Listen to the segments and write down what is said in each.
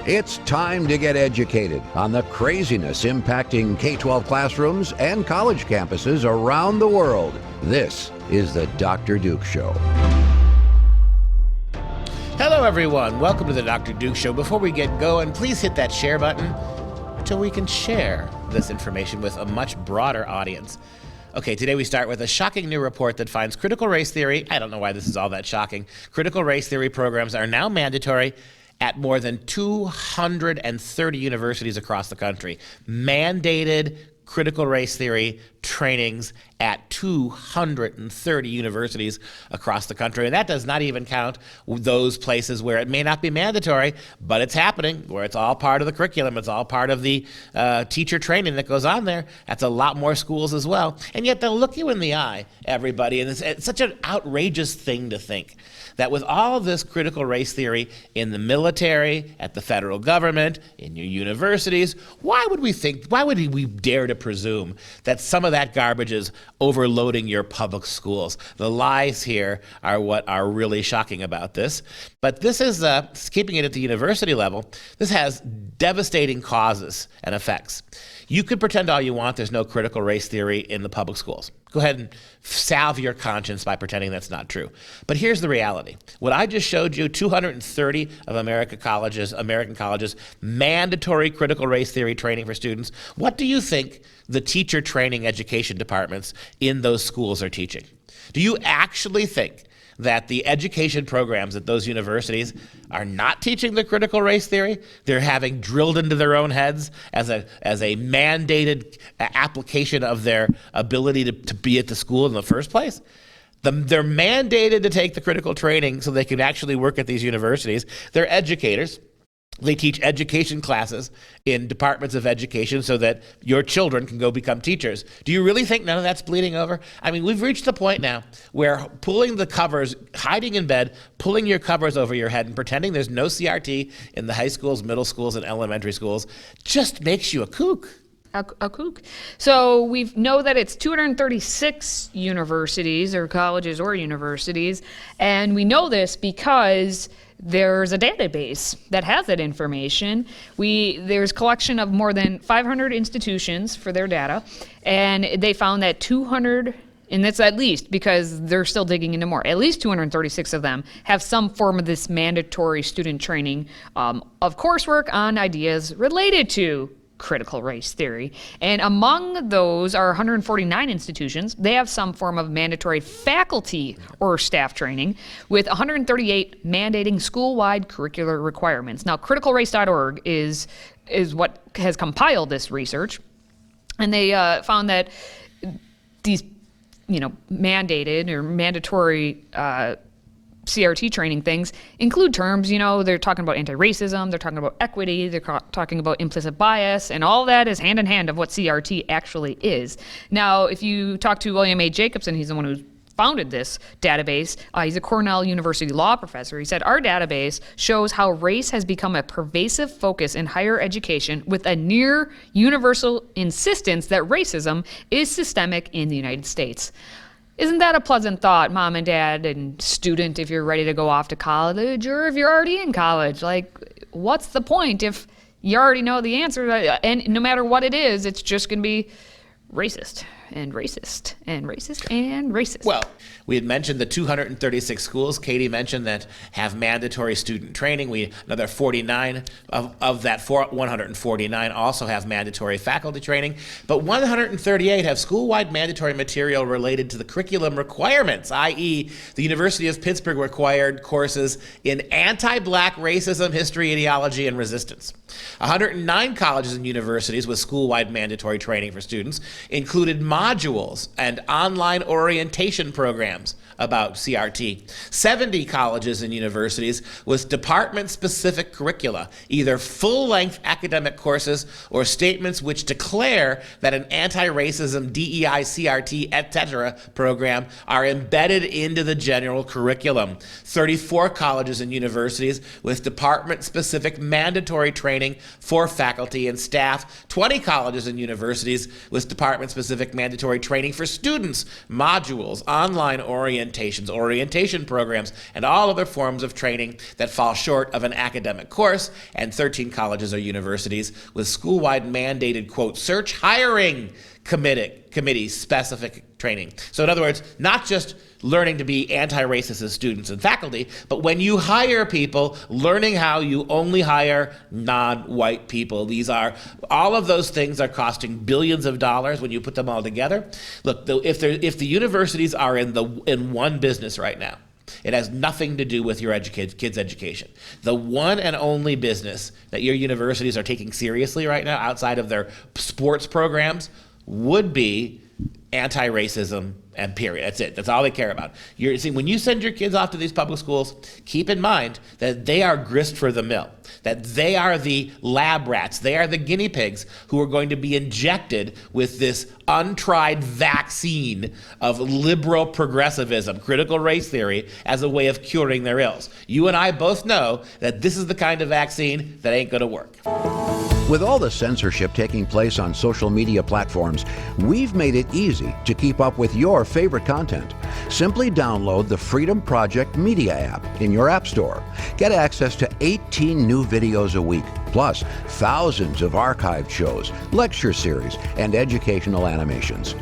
It's time to get educated on the craziness impacting K-12 classrooms and college campuses around the world. This is the Dr. Duke Show. Hello, everyone. Welcome to the Dr. Duke Show. Before we get going, please hit that share button so we can share this information with a much broader audience. Okay, today we start with a shocking new report that finds critical race theory, I don't know why this is all that shocking, critical race theory programs are now mandatory at more than 230 universities across the country. Mandated critical race theory trainings at 230 universities across the country. And that does not even count those places where it may not be mandatory, but it's happening, where it's all part of the curriculum, it's all part of the teacher training that goes on there. That's a lot more schools as well. And yet they'll look you in the eye, everybody, and it's such an outrageous thing to think that with all of this critical race theory in the military, at the federal government, in your universities, why would we dare to presume that some of that garbage is overloading your public schools? The lies here are what are really shocking about this. But this is, keeping it at the university level, this has devastating causes and effects. You could pretend all you want there's no critical race theory in the public schools. Go ahead and salve your conscience by pretending that's not true. But here's the reality. What I just showed you, 230 of American colleges, mandatory critical race theory training for students. What do you think the teacher training education departments in those schools are teaching? Do you actually think that the education programs at those universities are not teaching the critical race theory? They're having drilled into their own heads as a mandated application of their ability to be at the school in the first place? They're mandated to take the critical training so they can actually work at these universities. They're educators. They teach education classes in departments of education so that your children can go become teachers. Do you really think none of that's bleeding over? I mean, we've reached the point now where pulling the covers, hiding in bed, pulling your covers over your head and pretending there's no CRT in the high schools, middle schools, and elementary schools just makes you a kook. A kook. So we know that it's 236 universities or colleges or universities, and we know this because there's a database that has that information. There's collection of more than 500 institutions for their data, and they found that 200, and that's at least because they're still digging into more, at least 236 of them have some form of this mandatory student training of coursework on ideas related to critical race theory. And among those are 149 institutions. They have some form of mandatory faculty or staff training, with 138 mandating school-wide curricular requirements. Now, criticalrace.org is what has compiled this research, and they found that these, mandated or mandatory CRT training things include terms, they're talking about anti-racism, they're talking about equity, they're talking about implicit bias, and all that is hand in hand of what CRT actually is. Now, if you talk to William A. Jacobson, he's the one who founded this database. He's a Cornell University law professor. He said, our database shows how race has become a pervasive focus in higher education with a near universal insistence that racism is systemic in the United States. Isn't that a pleasant thought, mom and dad and student, if you're ready to go off to college or if you're already in college? Like, what's the point if you already know the answer? And no matter what it is, it's just going to be racist and racist and racist and racist. Well, we had mentioned the 236 schools. Katie mentioned that have mandatory student training. Another 49 of that 149 also have mandatory faculty training. But 138 have school-wide mandatory material related to the curriculum requirements, i.e. the University of Pittsburgh required courses in anti-black racism, history, ideology, and resistance. 109 colleges and universities with school-wide mandatory training for students included modules and online orientation programs about CRT. 70 colleges and universities with department-specific curricula, either full-length academic courses or statements which declare that an anti-racism, DEI, CRT, etc. program are embedded into the general curriculum. 34 colleges and universities with department-specific mandatory training for faculty and staff. 20 colleges and universities with department-specific mandatory training for students, modules, online orientation, orientations, orientation programs, and all other forms of training that fall short of an academic course, and 13 colleges or universities with school-wide mandated, quote, search hiring committee specific training. So in other words, not just learning to be anti-racist as students and faculty, but when you hire people, learning how you only hire non-white people. All of those things are costing billions of dollars when you put them all together. Look, if the universities are in one business right now, it has nothing to do with your kids' education. The one and only business that your universities are taking seriously right now, outside of their sports programs, would be anti-racism and period. That's it. That's all they care about. When you send your kids off to these public schools, keep in mind that they are grist for the mill, that they are the lab rats, they are the guinea pigs who are going to be injected with this untried vaccine of liberal progressivism, critical race theory, as a way of curing their ills. You and I both know that this is the kind of vaccine that ain't going to work. With all the censorship taking place on social media platforms, we've made it easy to keep up with your favorite content. Simply download the Freedom Project Media app in your app store. Get access to 18 new videos a week, plus thousands of archived shows, lecture series, and educational animations.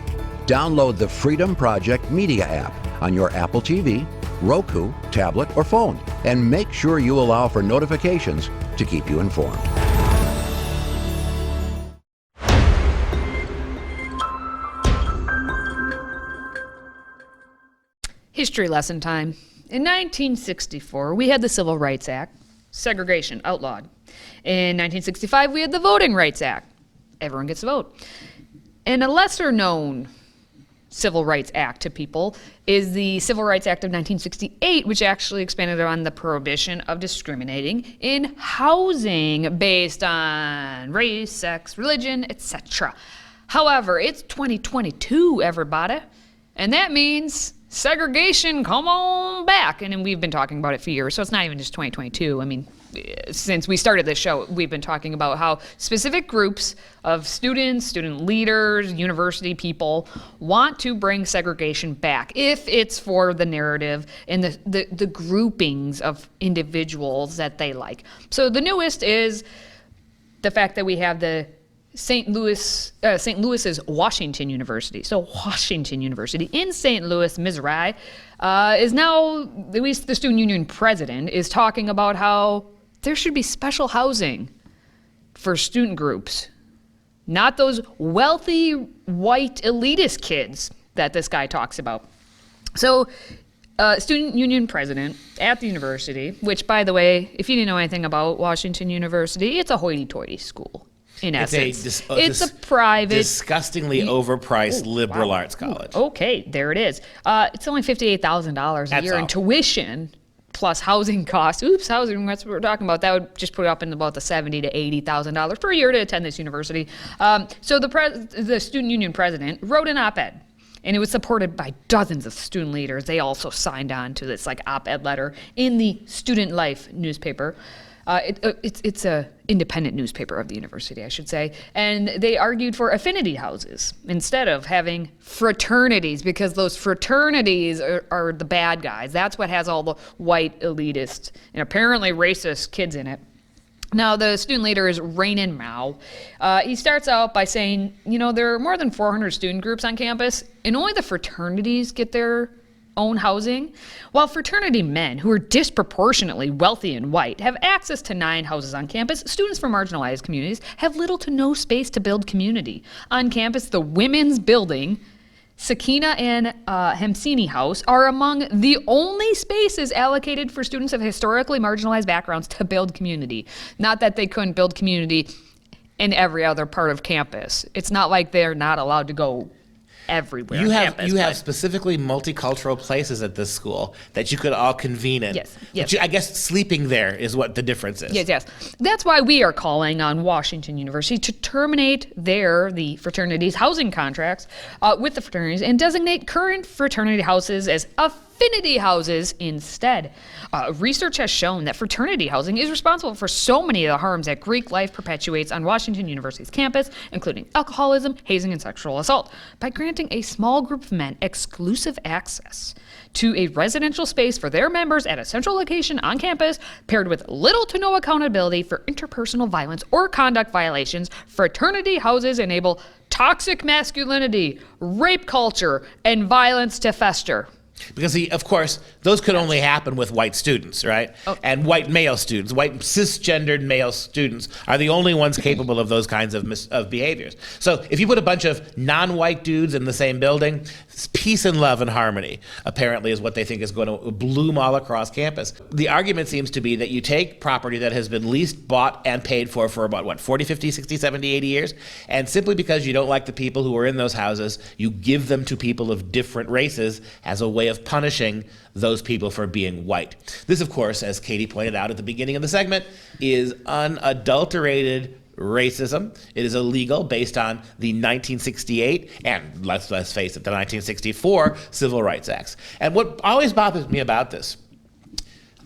Download the Freedom Project Media app on your Apple TV, Roku, tablet, or phone, and make sure you allow for notifications to keep you informed. History lesson time. In 1964, we had the Civil Rights Act, segregation outlawed. In 1965, we had the Voting Rights Act. Everyone gets to vote. And a lesser known Civil Rights Act to people is the Civil Rights Act of 1968, which actually expanded on the prohibition of discriminating in housing based on race, sex, religion, etc. However, it's 2022, everybody. And that means segregation, come on back. And we've been talking about it for years, so it's not even just 2022. I mean, since we started this show, we've been talking about how specific groups of students, student leaders, university people want to bring segregation back if it's for the narrative and the groupings of individuals that they like. So the newest is the fact that we have the St. Louis's Washington University. So Washington University in St. Louis, Missouri, is now, at least the student union president is talking about how there should be special housing for student groups, not those wealthy white elitist kids that this guy talks about. So student union president at the university, which, by the way, if you didn't know anything about Washington University, it's a hoity-toity school. In essence, it's a private, disgustingly overpriced liberal arts college. Okay, there it is. It's only $58,000 a year in tuition plus housing costs. Oops, housing. That's what we're talking about. That would just put it up in about the $70,000 to $80,000 per year to attend this university. So the student union president wrote an op-ed. And it was supported by dozens of student leaders. They also signed on to this op-ed letter in the Student Life newspaper. It's a independent newspaper of the university, I should say. And they argued for affinity houses instead of having fraternities, because those fraternities are the bad guys. That's what has all the white elitist and apparently racist kids in it. Now, the student leader is Rainin Mao. He starts out by saying, there are more than 400 student groups on campus, and only the fraternities get their own housing, while fraternity men, who are disproportionately wealthy and white, have access to 9 houses on campus. Students from marginalized communities have little to no space to build community. On campus, the women's building, Sakina and Hemsini House, are among the only spaces allocated for students of historically marginalized backgrounds to build community. Not that they couldn't build community in every other part of campus. It's not like they're not allowed to go everywhere. You have specifically multicultural places at this school that you could all convene in. Yes. I guess sleeping there is what the difference is. Yes. That's why we are calling on Washington University to terminate the fraternities' housing contracts with the fraternities and designate current fraternity houses as affinity houses instead. Research has shown that fraternity housing is responsible for so many of the harms that Greek life perpetuates on Washington University's campus, including alcoholism, hazing, and sexual assault. By granting a small group of men exclusive access to a residential space for their members at a central location on campus, paired with little to no accountability for interpersonal violence or conduct violations, fraternity houses enable toxic masculinity, rape culture, and violence to fester. Because, of course, those could only happen with white students, right? Oh. And white male students, white cisgendered male students are the only ones capable of those kinds of behaviors. So if you put a bunch of non-white dudes in the same building, peace and love and harmony, apparently, is what they think is going to bloom all across campus. The argument seems to be that you take property that has been leased, bought, and paid for about, 40, 50, 60, 70, 80 years, and simply because you don't like the people who are in those houses, you give them to people of different races as a way of punishing those people for being white. This, of course, as Katie pointed out at the beginning of the segment, is unadulterated racism. It is illegal based on the 1968 and, let's face it, the 1964 Civil Rights Acts. And what always bothers me about this,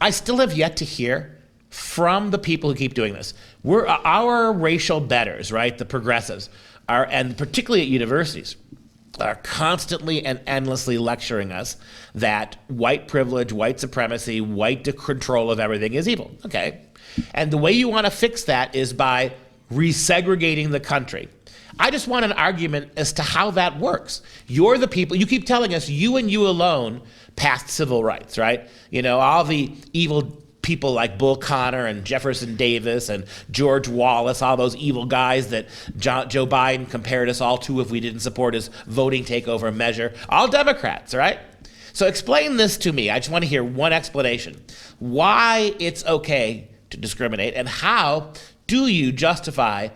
I still have yet to hear from the people who keep doing this. Our racial betters, right, the progressives, and particularly at universities, are constantly and endlessly lecturing us that white privilege, white supremacy, white control of everything is evil. Okay. And the way you want to fix that is by resegregating the country. I just want an argument as to how that works. You're the people, you keep telling us you and you alone passed civil rights, right? You know, all the evil people like Bull Connor and Jefferson Davis and George Wallace, all those evil guys that Joe Biden compared us all to if we didn't support his voting takeover measure, all Democrats, right? So explain this to me. I just want to hear one explanation. Why it's okay to discriminate, and how do you justify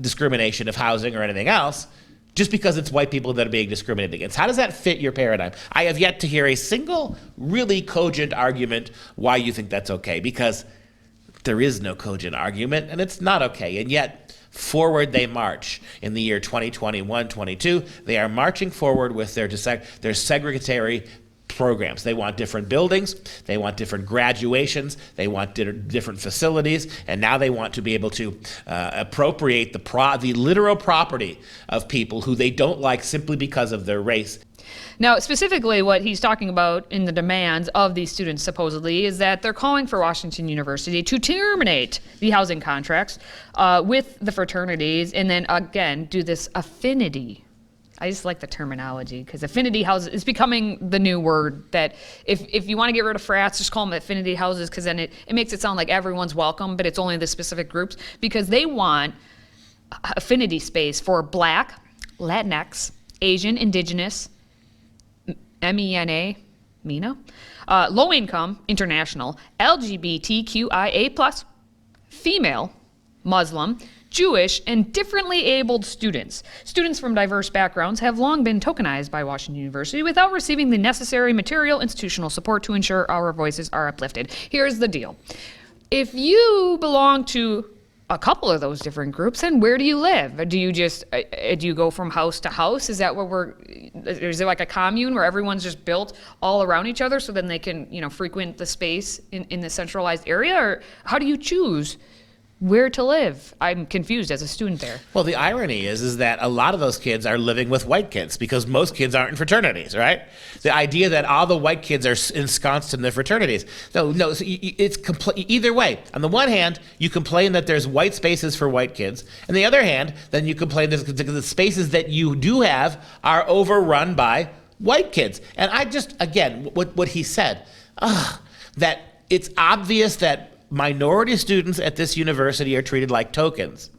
discrimination of housing or anything else just because it's white people that are being discriminated against? How does that fit your paradigm? I have yet to hear a single really cogent argument why you think that's okay, because there is no cogent argument, and it's not okay. And yet, forward they march. In the year 2021-22, they are marching forward with their segregatory programs. They want different buildings, they want different graduations, they want different facilities, and now they want to be able to appropriate the literal property of people who they don't like simply because of their race. Now, specifically what he's talking about in the demands of these students, supposedly, is that they're calling for Washington University to terminate the housing contracts with the fraternities, and then, again, do this affinity. I just like the terminology, because affinity houses is becoming the new word that if you want to get rid of frats, just call them affinity houses, because then it makes it sound like everyone's welcome, but it's only the specific groups, because they want affinity space for Black, Latinx, Asian, Indigenous, MENA, low income, international, LGBTQIA+, female, Muslim, Jewish, and differently abled students. Students from diverse backgrounds have long been tokenized by Washington University without receiving the necessary material institutional support to ensure our voices are uplifted. Here's the deal. If you belong to a couple of those different groups, then where do you live? Do you go from house to house? Is that what is it like a commune where everyone's just built all around each other so then they can, frequent the space in the centralized area? Or how do you choose where to live? I'm confused as a student there. Well, the irony is that a lot of those kids are living with white kids because most kids aren't in fraternities, right? The idea that all the white kids are ensconced in the fraternities. No, so it's either way. On the one hand, you complain that there's white spaces for white kids. On the other hand, then you complain that the spaces that you do have are overrun by white kids. And I just, again, what he said, that it's obvious that minority students at this university are treated like tokens,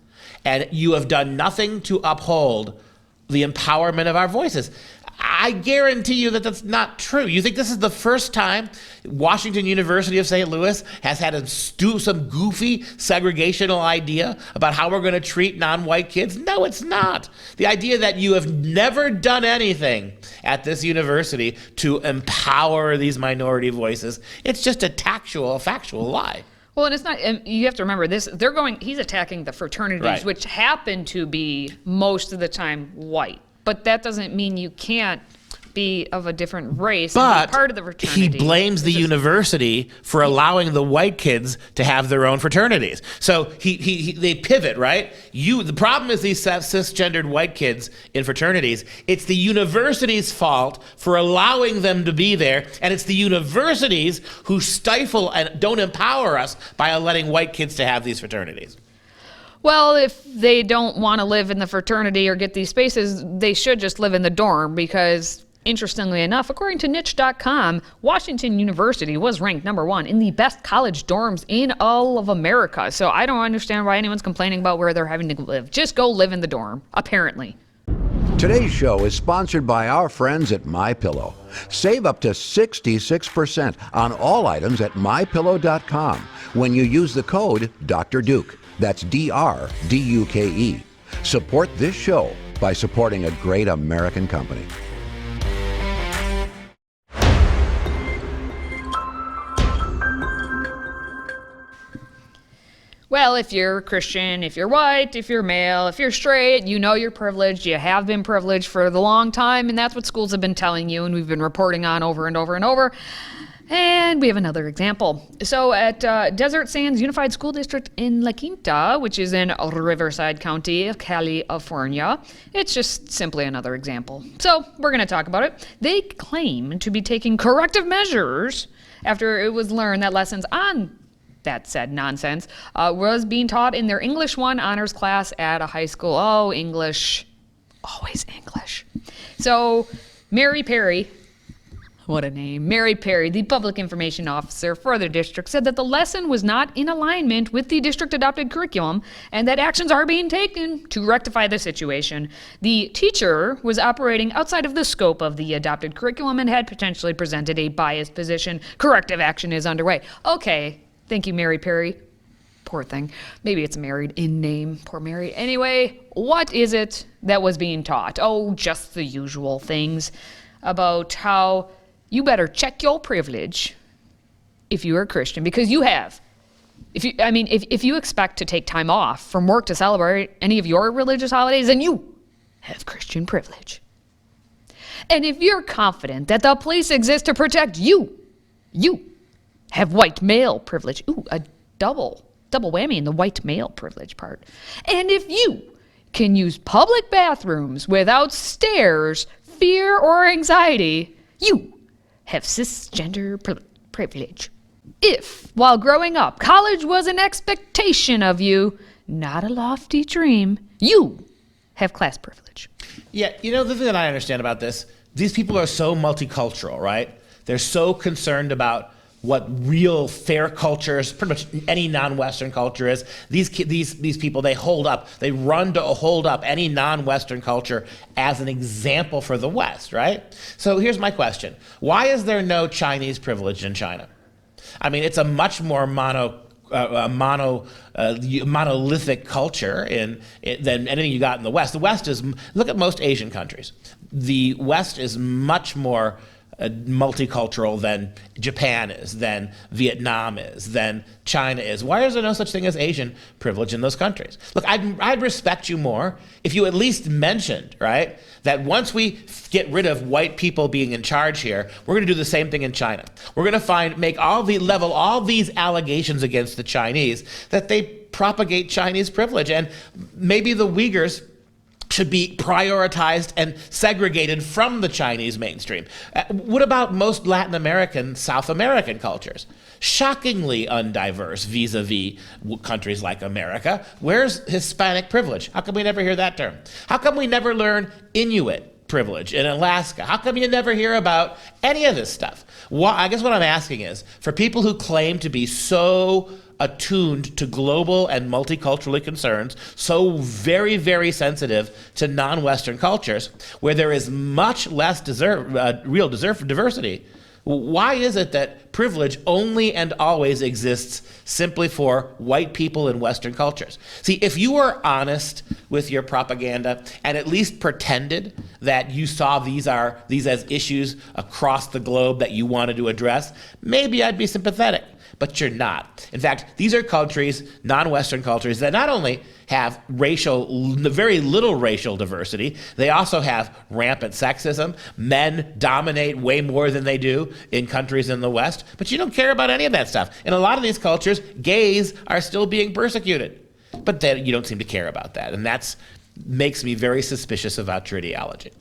and you have done nothing to uphold the empowerment of our voices. I guarantee you that that's not true. You think this is the first time Washington University of St. Louis has had to do some goofy segregational idea about how we're going to treat non-white kids? No, it's not. The idea that you have never done anything at this university to empower these minority voices, it's just a factual lie. Well, and it's not, you have to remember this, he's attacking the fraternities, right, which happen to be most of the time white. But that doesn't mean you can't be of a different race and But be part of the fraternity. he blames the university for allowing the white kids to have their own fraternities. So they pivot, right? The problem is these cisgendered white kids in fraternities. It's the university's fault for allowing them to be there, and it's the universities who stifle and don't empower us by letting white kids to have these fraternities. Well, if they don't want to live in the fraternity or get these spaces, they should just live in the dorm because, interestingly enough, according to niche.com, Washington University was ranked #1 in the best college dorms in all of America. So I don't understand why anyone's complaining about where they're having to live. Just go live in the dorm, apparently. Today's show is sponsored by our friends at MyPillow. Save up to 66% on all items at mypillow.com when you use the code Dr. Duke. That's DRDUKE. Support this show by supporting a great American company. Well, if you're Christian, if you're white, if you're male, if you're straight, you know you're privileged. You have been privileged for the long time, and that's what schools have been telling you, and we've been reporting on over and over and over. And we have another example. So at Desert Sands Unified School District in La Quinta, which is in Riverside County, California, it's just simply another example. So we're going to talk about it. They claim to be taking corrective measures after it was learned that lessons on that said nonsense was being taught in their English 1 honors class at a high school. Oh, English. Always English. So Mary Perry, what a name, Mary Perry, the public information officer for the district, said that the lesson was not in alignment with the district adopted curriculum and that actions are being taken to rectify the situation. The teacher was operating outside of the scope of the adopted curriculum and had potentially presented a biased position. Corrective action is underway. Okay. Thank you, Mary Perry. Poor thing. Maybe it's married in name. Poor Mary. Anyway, what is it that was being taught? Oh, just the usual things about how you better check your privilege if you are a Christian, because you have. If you expect to take time off from work to celebrate any of your religious holidays, then you have Christian privilege. And if you're confident that the police exist to protect you have white male privilege. Ooh, a double whammy in the white male privilege part. And if you can use public bathrooms without stares, fear, or anxiety, you have cisgender privilege. If, while growing up, college was an expectation of you, not a lofty dream, you have class privilege. Yeah, the thing that I understand about this, these people are so multicultural, right? They're so concerned about what real fair cultures, pretty much any non-Western culture is. These people, they run to hold up any non-Western culture as an example for the West, right? So here's my question. Why is there no Chinese privilege in China? I mean, it's a much more monolithic culture than anything you got in the West. The West is, look at most Asian countries. The West is much more multicultural than Japan is, than Vietnam is, than China is. Why is there no such thing as Asian privilege in those countries? Look, I'd respect you more if you at least mentioned, right, that once we get rid of white people being in charge here, we're going to do the same thing in China. We're going to level all these allegations against the Chinese that they propagate Chinese privilege, and maybe the Uyghurs should be prioritized and segregated from the Chinese mainstream. What about most Latin American, South American cultures? Shockingly undiverse vis-a-vis countries like America. Where's Hispanic privilege? How come we never hear that term? How come we never learn Inuit privilege in Alaska? How come you never hear about any of this stuff? Well, I guess what I'm asking is, for people who claim to be so attuned to global and multicultural concerns, so very, very sensitive to non-Western cultures, where there is much less real diversity, why is it that privilege only and always exists simply for white people in Western cultures? See, if you were honest with your propaganda and at least pretended that you saw these as issues across the globe that you wanted to address, maybe I'd be sympathetic. but you're not. In fact, these are countries, non-Western countries, that not only have very little racial diversity, they also have rampant sexism. Men dominate way more than they do in countries in the West, but you don't care about any of that stuff. In a lot of these cultures, gays are still being persecuted, but then you don't seem to care about that, and that makes me very suspicious about your ideology.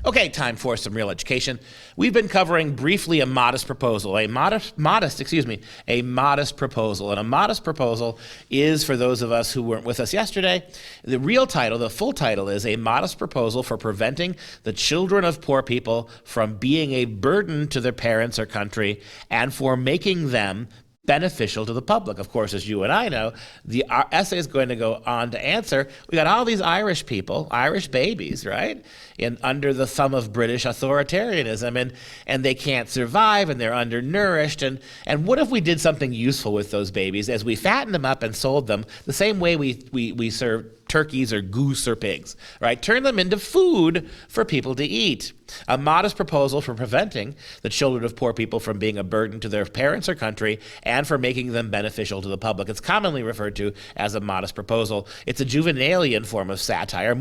Okay, time for some real education. We've been covering briefly a modest proposal. A modest proposal. And a modest proposal is, for those of us who weren't with us yesterday, the real title, the full title is A Modest Proposal for Preventing the Children of Poor People from Being a Burden to Their Parents or Country and for Making Them Beneficial to the Public. Of course, as you and I know, our essay is going to go on to answer, we got all these Irish people, Irish babies, right? Under the thumb of British authoritarianism, and they can't survive, and they're undernourished, and what if we did something useful with those babies as we fattened them up and sold them the same way we serve turkeys or goose or pigs, right? Turn them into food for people to eat. A modest proposal for preventing the children of poor people from being a burden to their parents or country and for making them beneficial to the public. It's commonly referred to as a modest proposal. It's a juvenalian form of satire,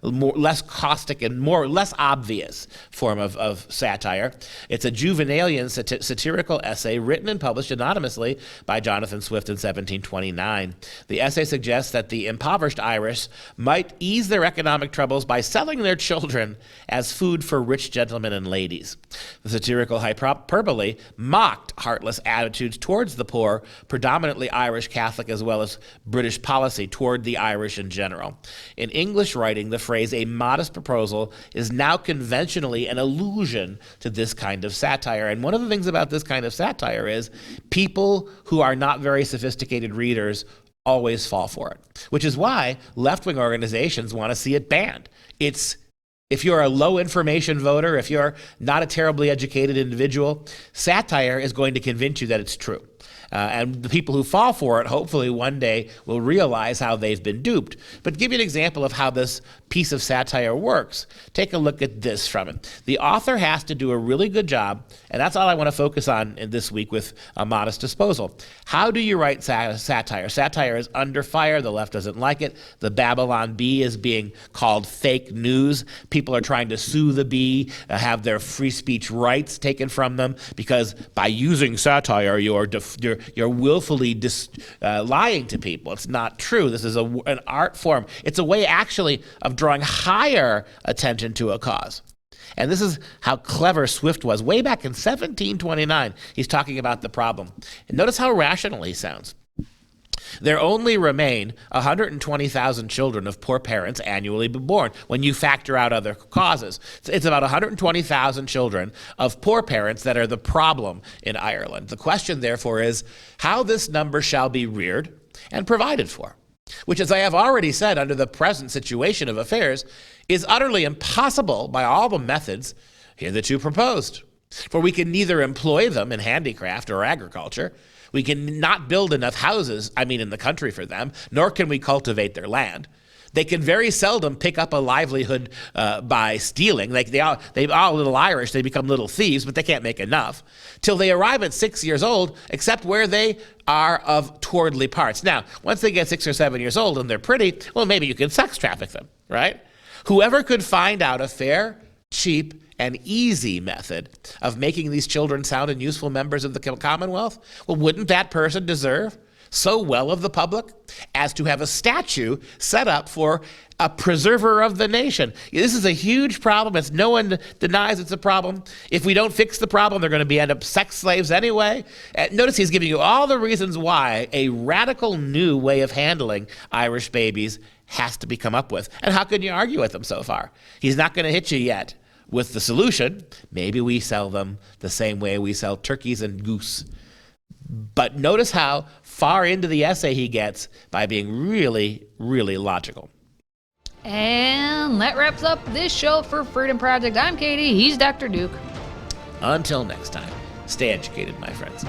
less caustic and less obvious form of satire. It's a juvenalian satirical essay written and published anonymously by Jonathan Swift in 1729. The essay suggests that the impoverished Irish might ease their economic troubles by selling their children as food for rich gentlemen and ladies. The satirical hyperbole mocked heartless attitudes towards the poor, predominantly Irish Catholic as well as British policy toward the Irish in general. In English writing, the phrase "a modest proposal" is now conventionally an allusion to this kind of satire. And one of the things about this kind of satire is people who are not very sophisticated readers always fall for it, which is why left-wing organizations want to see it banned. If you're a low information voter, if you're not a terribly educated individual, satire is going to convince you that it's true. And the people who fall for it, hopefully one day will realize how they've been duped. But to give you an example of how this piece of satire works, take a look at this from it. The author has to do a really good job, and that's all I want to focus on in this week with A Modest Disposal. How do you write satire? Satire is under fire. The left doesn't like it. The Babylon Bee is being called fake news. People are trying to sue the Bee, have their free speech rights taken from them, because by using satire, you're willfully lying to people. It's not true. This is an art form. It's a way actually of drawing higher attention to a cause. And this is how clever Swift was. Way back in 1729, he's talking about the problem. And notice how rational he sounds. There only remain 120,000 children of poor parents annually born when you factor out other causes. It's about 120,000 children of poor parents that are the problem in Ireland. The question, therefore, is how this number shall be reared and provided for, which, as I have already said, under the present situation of affairs, is utterly impossible by all the methods hitherto proposed. For we can neither employ them in handicraft or agriculture, we can not build enough houses, in the country for them, nor can we cultivate their land. They can very seldom pick up a livelihood by stealing. They all little Irish, they become little thieves, but they can't make enough till they arrive at 6 years old, except where they are of towardly parts. Now, once they get 6 or 7 years old and they're pretty, well, maybe you can sex traffic them, right? Whoever could find out a fair, cheap, and easy method of making these children sound and useful members of the Commonwealth, well, wouldn't that person deserve so well of the public as to have a statue set up for a preserver of the nation? This is a huge problem. No one denies it's a problem. If we don't fix the problem, they're going to end up sex slaves anyway. Notice he's giving you all the reasons why a radical new way of handling Irish babies has to be come up with. And how can you argue with him so far? He's not going to hit you yet with the solution. Maybe we sell them the same way we sell turkeys and goose. But notice how far into the essay he gets by being really, really logical. And that wraps up this show for Freedom Project. I'm Katie. He's Dr. Duke. Until next time, stay educated, my friends.